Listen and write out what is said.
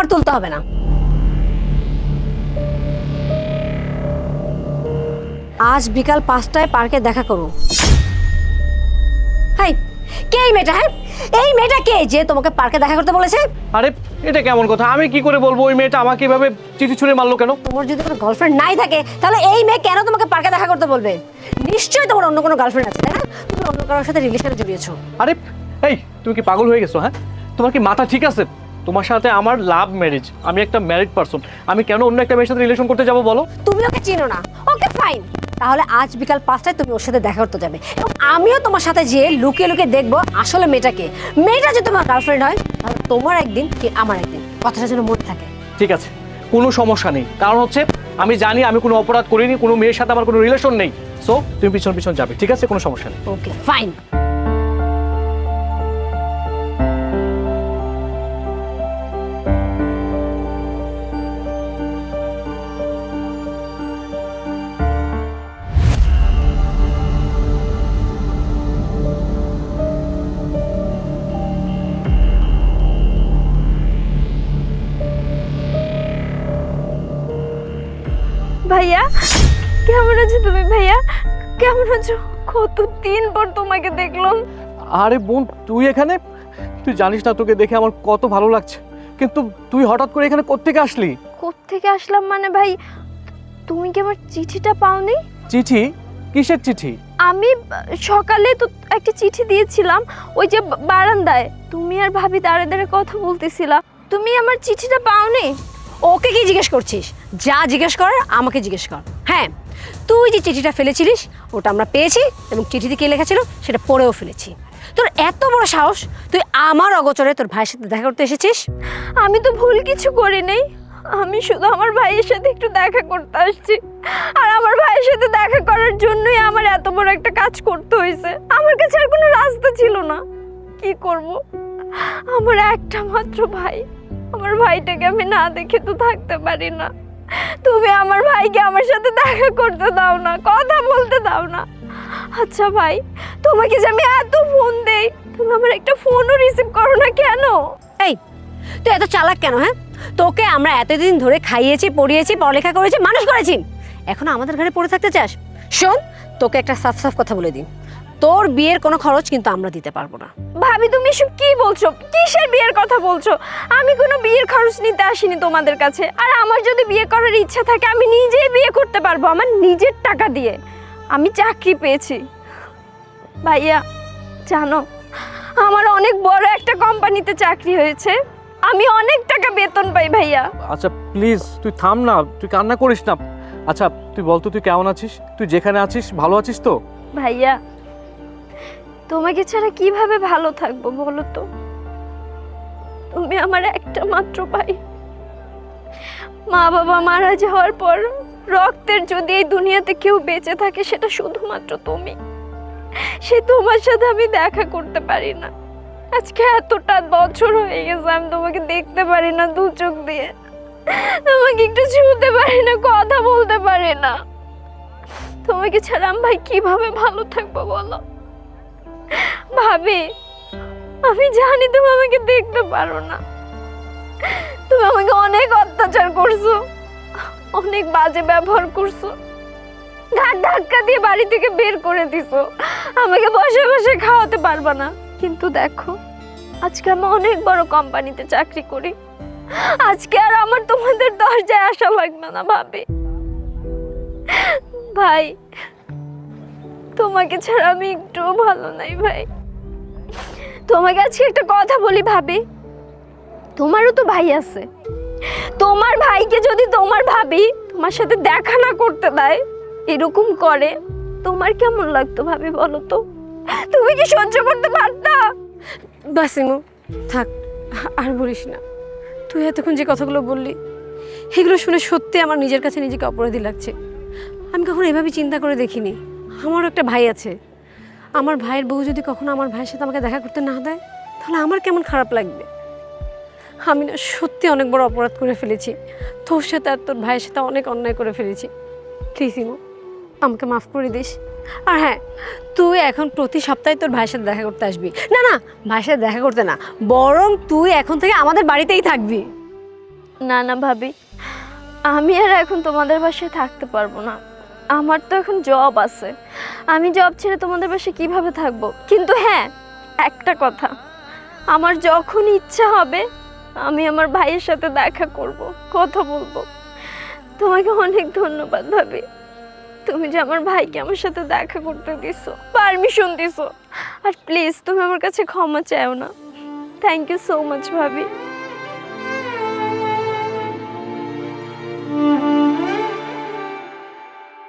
আমার তুলতে হবে না। আজ বিকাল 5টায় পার্কে দেখা করো। হাই, কে এই মেয়েটা? হ্যাঁ, এই মেয়েটা কে যে তোমাকে পার্কে দেখা করতে বলেছে? আরে এটা কেমন কথা? আমি কি করে বলবো? ওই মেয়েটা আমাকে এভাবে চিঠি ছুঁড়ে মারলো কেন? তোমার যদি কোনো গার্লফ্রেন্ড নাই থাকে তাহলে এই মেয়ে কেন তোমাকে পার্কে দেখা করতে বলবে? নিশ্চয়ই তোমার অন্য কোনো গার্লফ্রেন্ড আছে, তাই না? তুমি অন্য কারোর সাথে রিলেশনে জড়িয়েছো। আরে এই, তুমি কি পাগল হয়ে গেছো? হ্যাঁ, তোমার কি মাথা ঠিক আছে? তোমার সাথে আমার লাভ ম্যারেজ, আমি একটা ম্যারিড পারসন, আমি কেন অন্য একটা মেয়ের সাথে রিলেশন করতে যাবো বলো? তুমি ওকে চিনো না? ওকে ফাইন, তাহলে আজ বিকাল 5টায় তুমি ওর সাথে দেখা করতে যাবে এবং আমিও তোমার সাথে যেয়ে লুকিয়ে লুকিয়ে দেখবো আসলে মেয়েটাকে। মেয়েটা যদি তোমার গার্লফ্রেন্ড হয় তাহলে তোমার একদিন কি আমার একদিন, কথাটা যেন মনে থাকে। ঠিক আছে, কোনো সমস্যা নেই। কারণ হচ্ছে আমি জানি আমি কোনো অপরাধ করিনি, কোনো মেয়ের সাথে আমার কোনো রিলেশন নেই। সো তুমি পিছন পিছন যাবে, ঠিক আছে? কোনো সমস্যা নেই। Okay fine. ভাইয়া কেমন আছো তুমি? ভাইয়া কেমন আছো? কতদিন পর তোমাকে দেখলাম। আরে বোন, তুই এখানে? তুই জানিস না তোকে দেখে আমার কত ভালো লাগছে, কিন্তু তুই হঠাৎ করে এখানে কোত্থেকে আসলি? কোত্থেকে আসলাম মানে ভাই, তুমি কি আমার চিঠিটা পাওনি? চিঠি? কিসের চিঠি? আমি সকালে তো একটা চিঠি দিয়েছিলাম, ওই যে বারান্দায় তুমি আর ভাবি দাঁড়ে দাঁড়ে কথা বলতেছিলা। তুমি আমার চিঠিটা পাওনি? ওকে কি জিজ্ঞেস করছিস? যা জিজ্ঞেস করার আমাকে জিজ্ঞেস কর। হ্যাঁ, তুই যে চিঠিটা ফেলেছিলিস ওটা আমরা পেয়েছি এবং চিঠিতে কে লেখা ছিল সেটা পড়েও ফেলেছি। তোর এত বড় সাহস, তুই আমার অগোচরে তোর ভাইয়ের সাথে দেখা করতে এসেছিস? আমি তো ভুল কিছু করি নাই, আমি শুধু আমার ভাইয়ের সাথে একটু দেখা করতে আসছি। আর আমার ভাইয়ের সাথে দেখা করার জন্যই আমার এত বড় একটা কাজ করতে হয়েছে। আমার কাছে আর কোনো রাস্তা ছিল না। কি করব? আমার একটা মাত্র ভাই, আমার ভাইটাকে আমি না দেখে তো থাকতে পারি না। তুমি আমার ভাইকে আমার সাথে দেখা করতে দাও না, কথা বলতে দাও না। আচ্ছা ভাই, তোমাকে যে আমি এত ফোন দেই, তুমি আমার একটা ফোনও রিসিভ করো না কেন? এই, তুই এত চালাক কেন? হ্যাঁ, তোকে আমরা এতদিন ধরে খাইয়েছি, পড়িয়েছি, পড়ালেখা করেছি, মানুষ করেছি, এখন আমাদের ঘরে পড়ে থাকতে চাস? শোন, তোকে একটা সাফ সাফ কথা বলে দিই, তোর বিয়ের কোনো খরচ কিন্তু আমরা দিতে পারবো না। ভাবি তুমি এসব কি বলছো? কিসের বিয়ের কথা বলছো? আমি কোনো বিয়ের খরচ নিতে আসিনি তোমাদের কাছে। আর আমার যদি বিয়ে করার ইচ্ছা থাকে আমি নিজেই বিয়ে করতে পারবো, আমার নিজের টাকা দিয়ে। আমি চাকরি পেয়েছি ভাইয়া, জানো আমার অনেক বড় একটা কোম্পানিতে চাকরি হয়েছে, আমি অনেক টাকা বেতন পাই ভাইয়া। আচ্ছা প্লিজ তুই থাম না, তুই কান্না করিস না। আচ্ছা তুই বল তো, তুই কেমন আছিস? তুই যেখানে আছিস ভালো আছিস তো? ভাইয়া তোমাকে ছাড়া কিভাবে ভালো থাকবো বলো তো? তুমি আমার একটা মাত্র ভাই। মা বাবা মারা যাওয়ার পর রক্তের যদি এই দুনিয়াতে কেউ বেঁচে থাকে সেটা শুধুমাত্র তুমি। সে তোমার সাথে আমি দেখা করতে পারি না। আজকে এতটা বছর হয়ে গেছে আমি তোমাকে দেখতে পারি না দু চোখ দিয়ে, তোমাকে একটু ছুঁতে পারি না, কথা বলতে পারি না। তোমাকে ছাড়া আমি ভাই কিভাবে ভালো থাকবো বলো? ভাবি আমি জানি তুমি আমাকে দেখতে পারো না, তুমি আমাকে অনেক অত্যাচার করছো, অনেক বাজে ব্যবহার করছো, ঘাট ধাক্কা দিয়ে বাড়ি থেকে বের করে দিছো, আমাকে বসে বসে খাওয়াতে পারবা না। কিন্তু দেখো আজকে আমি অনেক বড় কোম্পানিতে চাকরি করি, আজকে আর আমার তোমাদের দরজায় আসা লাগবে না ভাবি। ভাই তোমাকে ছাড়া আমি একটুও ভালো নাই ভাই। তোমাকে আজকে একটা কথা বলি ভাবি, তোমারও তো ভাই আছে, তোমার ভাইকে যদি তোমার ভাবি তোমার সাথে দেখা না করতে দেয়, এরকম করে, তোমার কেমন লাগতো ভাবি বলো তো? তুমি কি সহ্য করতে পারতা? বাসিমু থাক, আর বলিস না। তুই এতক্ষণ যে কথাগুলো বললি এগুলো শুনে সত্যি আমার নিজের কাছে নিজেকে অপরাধী লাগছে। আমি কখনো এভাবে চিন্তা করে দেখিনি। আমারও একটা ভাই আছে, আমার ভাইয়ের বউ যদি কখনো আমার ভাইয়ের সাথে আমাকে দেখা করতে না দেয় তাহলে আমার কেমন খারাপ লাগবে। আমি না সত্যি অনেক বড় অপরাধ করে ফেলেছি, তোর সাথে আর তোর ভাইয়ের সাথে অনেক অন্যায় করে ফেলেছি। প্লিজ ইমু, আমাকে মাফ করে দিস। আর হ্যাঁ, তুই এখন প্রতি সপ্তাহে তোর ভাইয়ের সাথে দেখা করতে আসবি। না না, ভাইয়ের সাথে দেখা করতে না, বরং তুই এখন থেকে আমাদের বাড়িতেই থাকবি। না না ভাবি, আমি আর এখন তোমাদের বাসায় থাকতে পারবো না। আমার তো এখন জব আছে, আমি জব ছেড়ে তোমাদের বাসায় কিভাবে থাকবো? কিন্তু হ্যাঁ, একটা কথা, আমার যখন ইচ্ছা হবে আমি আমার ভাইয়ের সাথে দেখা করব, কথা বলবো। তোমাকে অনেক ধন্যবাদ ভাবি, তুমি যে আমার ভাইকে আমার সাথে দেখা করতে দিছো, পারমিশন দিছো। আর প্লিজ তুমি আমার কাছে ক্ষমা চাও না। থ্যাংক ইউ সো মাচ ভাবি।